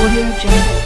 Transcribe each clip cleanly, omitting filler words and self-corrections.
Audio Jungle.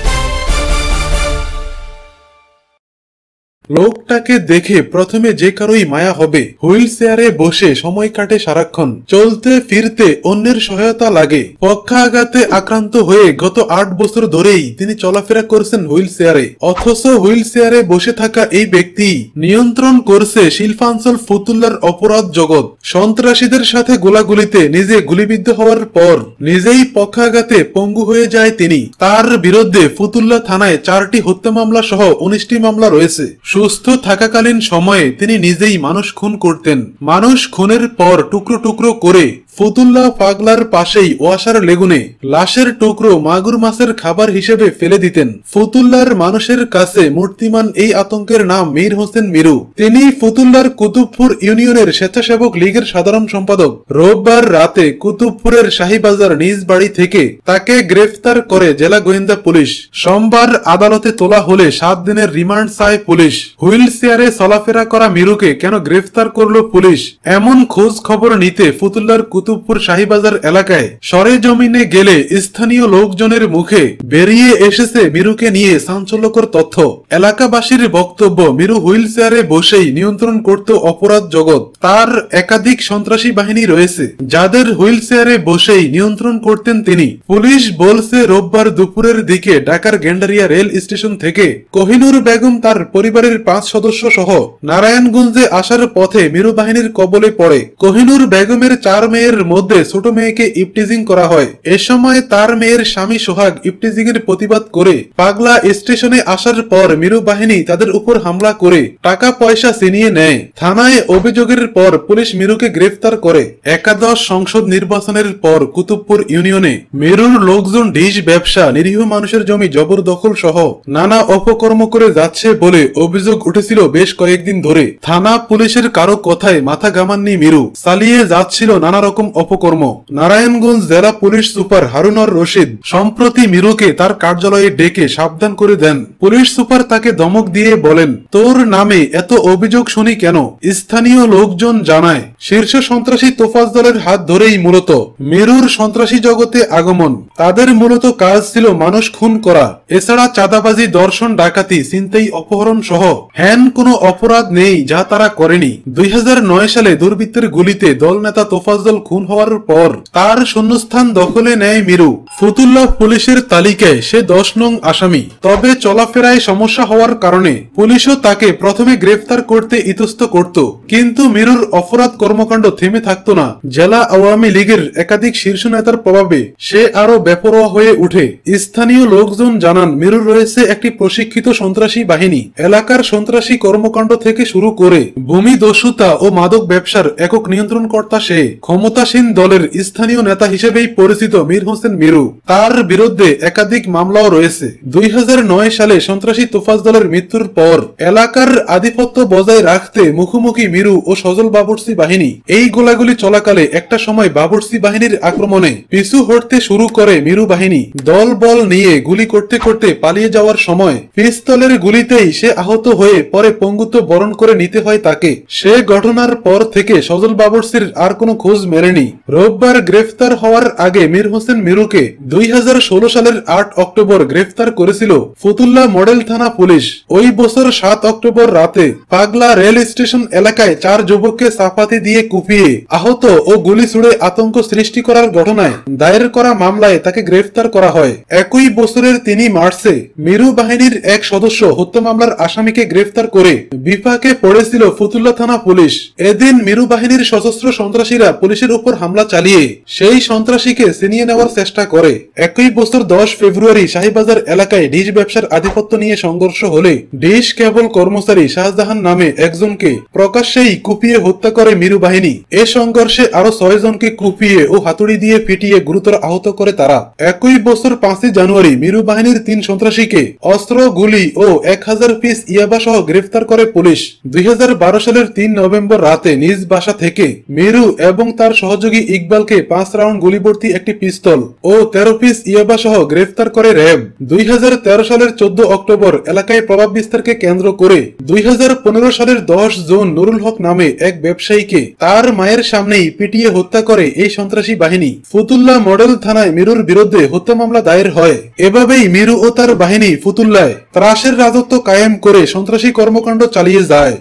লোকটাকে দেখে প্রথমে যে কারোই মায়া হবে। হুইল চেয়ারে বসে সময় কাটে সারাক্ষণ, চলতে ফিরতে অন্যের সহায়তা লাগে। পক্ষাঘাতে আক্রান্ত হয়ে গত 8 বছর ধরেই তিনি চলাফেরা করছেন হুইল চেয়ারে। অথচ হুইল চেয়ারে বসে থাকা এই ব্যক্তি নিয়ন্ত্রণ করছে শিল্পাঞ্চল ফতুল্লার অপরাধ জগৎ। সন্ত্রাসীদের সাথে গোলাগুলিতে নিজে গুলিবিদ্ধ হওয়ার পর নিজেই পক্ষাঘাতে পঙ্গু হয়ে যায় তিনি। তার বিরুদ্ধে ফতুল্লা থানায় 4টি হত্যা মামলা সহ 19টি মামলা রয়েছে। সুস্থ থাকাকালীন সময়ে তিনি নিজেই মানুষ খুন করতেন। মানুষ খুনের পর টুকরো টুকরো করে ফতুল্লা পাগলার পাশেই ওয়াসার লেগুনে লাশের টুকরো মাগুর মাছের খাবার হিসেবে ফেলে দিতেন। ফতুল্লার মানুষের কাছে মূর্তিমান এই আতঙ্কের নাম মীর হোসেন মিরু। তিনি ফতুল্লার কুতুবপুর ইউনিয়নের স্বেচ্ছাসেবক লীগের সাধারণ সম্পাদক। রোববার রাতে কুতুবপুরের শাহীবাজার নিজ বাড়ি থেকে তাকে গ্রেফতার করে জেলা গোয়েন্দা পুলিশ। সোমবার আদালতে তোলা হলে 7 দিনের রিমান্ড চায় পুলিশ। হুইল চেয়ারে চলাফেরা করা মিরুকে কেন গ্রেফতার করলো পুলিশ, এমন খোঁজ খবর নিতে ফতুল্লার কুতুবপুর শাহীবাজার এলাকায় সরেজমিনে গেলে স্থানীয় লোকজনের মুখে বেরিয়ে এসেছে মিরুকে নিয়ে চাঞ্চল্যকর তথ্য। এলাকাবাসীর বক্তব্য, মিরু হুইল চেয়ারে বসেই নিয়ন্ত্রণ করত অপরাধ জগৎ। তার একাধিক সন্ত্রাসী বাহিনী রয়েছে যাদের হুইল চেয়ারে বসেই নিয়ন্ত্রণ করতেন তিনি। পুলিশ বলছে রোববার দুপুরের দিকে ঢাকার গেন্ডারিয়া রেল স্টেশন থেকে কোহিনুর বেগম তার পরিবারের 5 সদস্য সহ নারায়ণগঞ্জে আসার পথে মিরু বাহিনীর কবলে পড়ে। কোহিনুর বেগমের 4 মেয়ের মধ্যে ছোট মেয়েকে ইপটিজিং করা হয়। এ সময় তার মেয়ের স্বামী সোহাগ ইপটিজিং এর প্রতিবাদ করে পাগলা স্টেশনে আসার পর মিরু বাহিনী তাদের উপর হামলা করে টাকা পয়সা ছিনিয়ে নেয়। থানায় অভিযোগের পর পুলিশ মিরুকে গ্রেফতার করে। একাদশ সংসদ নির্বাচনের পর কুতুবপুর ইউনিয়নে মিরুর লোকজন ডিশ ব্যবসা, নিরীহ মানুষের জমি জবরদখল সহ নানা অপকর্ম করে যাচ্ছে বলে অভিযোগ উঠেছিল বেশ কয়েকদিন ধরে। থানা পুলিশের কারো কথায় মাথা ঘামাননি মিরু, চালিয়ে যাচ্ছিল নানা রকম অপকর্ম। নারায়ণগঞ্জ জেলা পুলিশ সুপার হারুনর রশিদ সম্প্রতি মিরুকে তার কার্যালয়ে ডেকে সাবধান করে দেন। পুলিশ সুপার তাকে ধমক দিয়ে বলেন, তোর নামে এত অভিযোগ শুনি কেন? স্থানীয় লোকজন জানায় শীর্ষ সন্ত্রাসী তোফাজ্জলের হাত ধরেই মূলত মিরুর সন্ত্রাসী জগতে আগমন। তাদের মূলত কাজ ছিল মানুষ খুন করা, এছাড়া চাঁদাবাজি, দর্শন, ডাকাতি, ছিনতাই, অপহরণ সহ হ্যান কোনো অপরাধ নেই যা তারা করেনি। 2009 সালে দুর্বৃত্তের গুলিতে দল নেতা তোফাজ্জল খুন হওয়ার পর তার শূন্যস্থান দখলে নেয় মিরু। ফতুল্লা পুলিশের তালিকায় সে 10 নং আসামি। তবে চলাফেরায় সমস্যা হওয়ার কারণে পুলিশও তাকে প্রথমে গ্রেফতার করতে ইতস্ত করত। কিন্তু মিরুর অপরাধ কর্মকাণ্ড থেমে থাকত না। জেলা আওয়ামী লীগের একাধিক শীর্ষ নেতার প্রভাবে সে আরো বেপরোয়া হয়ে উঠে। স্থানীয় লোকজন জানান মিরুর রয়েছে একটি প্রশিক্ষিত সন্ত্রাসী বাহিনী। এলাকার সন্ত্রাসী কর্মকাণ্ড থেকে শুরু করে ভূমি দস্যুতা ও মাদক ব্যবসার একক নিয়ন্ত্রণকর্তা সে। ক্ষমতাসীন দলের স্থানীয় নেতা হিসেবেই পরিচিত মীর হোসেন মিরু। তার বিরুদ্ধে একাধিক মামলাও রয়েছে। 2009 সালে সন্ত্রাসী তোফাজ্জলের মৃত্যুর পর এলাকার আধিপত্য বজায় রাখতে মুখোমুখি মিরু ও সজল বাবুর্চি বাহিনী। এই গোলাগুলি চলাকালে একটা সময় বাবুর্চি বাহিনীর আক্রমণে পিছু হটতে শুরু করে মিরু বাহিনী। দল বল নিয়ে গুলি করতে করতে পালিয়ে যাওয়ার সময় পিস্তলের গুলিতেই সে আহত হয়ে পরে পঙ্গুত্ব বরণ করে নিতে হয় তাকে। সে ঘটনার পর থেকে সজল বাবুর্চির আর কোনো খোঁজ মেলেনি। রোববার গ্রেফতার হওয়ার আগে মীর হোসেন মিরুকে 2016 সালের 8 অক্টোবর গ্রেফতার করেছিল ফতুল্লা মডেল থানা পুলিশ। ওই বছর 7 অক্টোবর রাতে পাগলা রেল স্টেশন এলাকায় 4 যুবককে চাপাতি দিয়ে কুপিয়ে আহত ও গুলি ছুড়ে আতঙ্ক সৃষ্টি করার ঘটনায় দায়ের করা মামলায় তাকে গ্রেফতার করা হয়। একই বছরের 3 মার্চে মিরু বাহিনীর এক সদস্য হত্যা মামলার আসামিকে গ্রেফতার করে বিপাকে পড়েছিল ফতুল্লা থানা পুলিশ। এদিন মিরু বাহিনীর সশস্ত্র সন্ত্রাসীরা পুলিশের উপর হামলা চালিয়ে সেই সন্ত্রাসীকে ছিনিয়ে নেওয়ার চেষ্টা করে। একই বছর 10 ফেব্রুয়ারি শাহীবাজার এলাকায় ডিশ ব্যবসার আধিপত্য নিয়ে সংঘর্ষ হলে ডিশ কেবল কর্মচারী শাহজাহান নামে একজনকে প্রকাশ্যেই কুপিয়ে হত্যা করে মিরু বাহিনী। এ সংঘর্ষে আরো 6 জনকে কুপিয়ে ও হাতুড়ি দিয়ে পিটিয়ে গুরুতর আহত করে তারা। একই বছর 5 জানুয়ারি মিরু বাহিনীর 3 সন্ত্রাসীকে অস্ত্র, গুলি ও 1000 পিস ইয়াবা সহ গ্রেফতার করে পুলিশ। 2012 সালের 3 নভেম্বর রাতে নিজ বাসা থেকে মিরু এবং তার সহ সহযোগী ইকবালকে 5 রাউন্ড গুলিভর্তি একটি পিস্তল ও 13 পিস ইয়াবা সহ গ্রেফতার করে র্যাব। 2013 সালের 14 অক্টোবর এলাকায় প্রভাব বিস্তারকে কেন্দ্র করে 2015 সালের 10 জুন নুরুল হক নামে এক ব্যবসায়ীকে তার মায়ের সামনেই পিটিয়ে হত্যা করে এই সন্ত্রাসী বাহিনী। ফতুল্লা মডেল থানায় মিরুর বিরুদ্ধে হত্যা মামলা দায়ের হয়। এভাবেই মিরু ও তার বাহিনী ফতুল্লায় ত্রাসের রাজত্ব কায়েম করে সন্ত্রাসী কর্মকাণ্ড চালিয়ে যায়।